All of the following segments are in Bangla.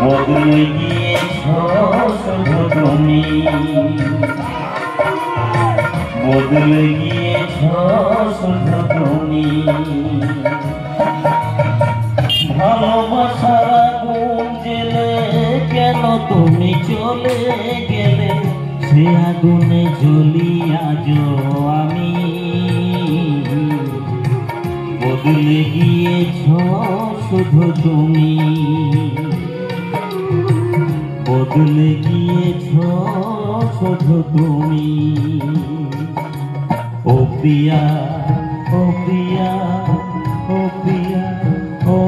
বদলে গিয়েছ শুধু তুমি, বদলে গিয়েছ শুধু তুমি। ভালোবাসার আগুন জেলে কেন তুমি চলে গেলে, সে আগুনে জ্বলি আজও আমি। বদলে গিয়েছ শুধু তুমি, বদলে গিয়েছ শুধু তুমি। ও প্রিয়া, ও প্রিয়া, ও প্রিয়া, ও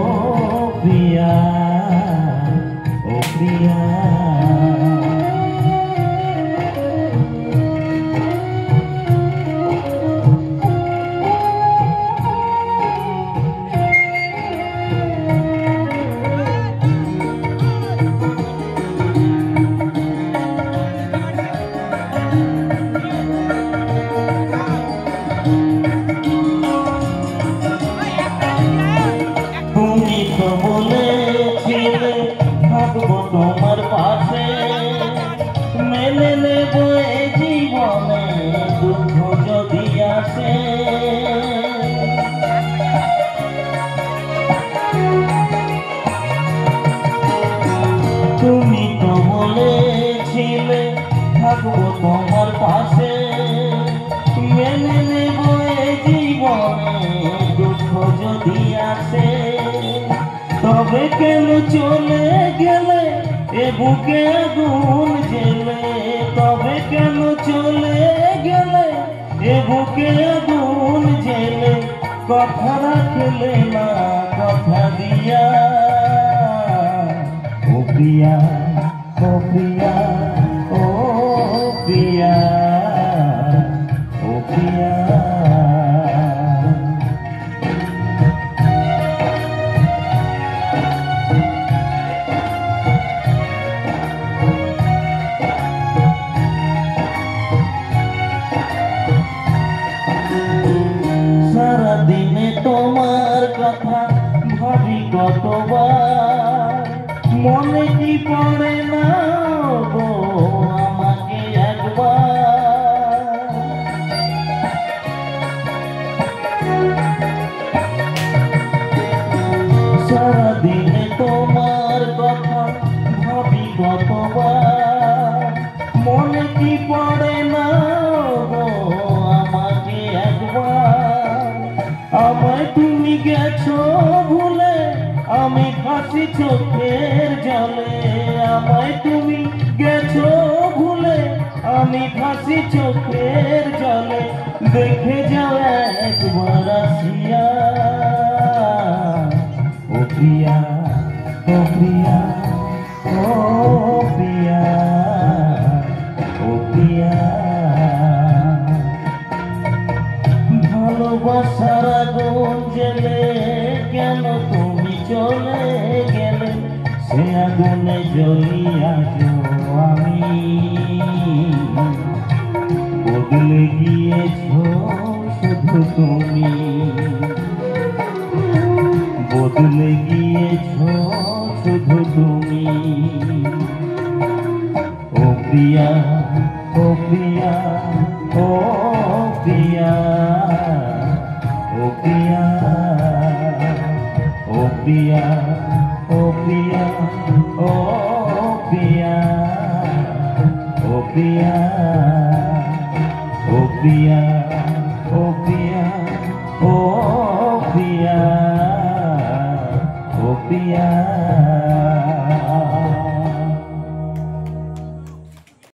প্রিয়া, ও প্রিয়া। তুমি তো বলেছিলে থাকবো তোমার পাশে, মেনে নেব এই জীবনে দুঃখ যদি আসে। তুমি তো বলেছিলে থাকবো তোমার পাশে, মেনে নেব এই জীবনে দুঃখ যদি আসে। তবে কেন চলে গেলে এ বুকে আগুন জেলে, তবে কেন চলে গেলে এ বুকে আগুন জেলে। কথা রাখলে না কথা দিয়া, ও প্রিয়া, ও প্রিয়া, ও প্রিয়া, ও প্রিয়া। সারাদিনে তোমার কথা ভাবি কতবার, মনে কি পড়ে না গো আমাকে একবার। সারাদিনে তোমার কথা ভাবি কতবার, মনে কি পড়ে না গো আমাকে একবার। আমায় তুমি গেছো ভুলে আমি ভাসি চোখের জলে, আমায় তুমি গেছো ভুলে আমি ভাসি চোখের জলে। দেখে যাও একবার আসিয়া, ও প্রিয়া, ও প্রিয়া, ও প্রিয়া, ও প্রিয়া। ভালোবাসার আগুন জেলে কেন তুমি চলে গেলে, সে আগুনে জ্বলি আজও আমি। বদলে গিয়েছ শুধু তুমি, বদলে গিয়েছ শুধু তুমি। ও প্রিয়া, ও প্রিয়া, ও প্রিয়া, ও প্রিয়া, ও প্রিয়া, ও প্রিয়া, ও প্রিয়া, ও প্রিয়া, ও প্রিয়া, ও প্রিয়া, ও প্রিয়া, ও প্রিয়া।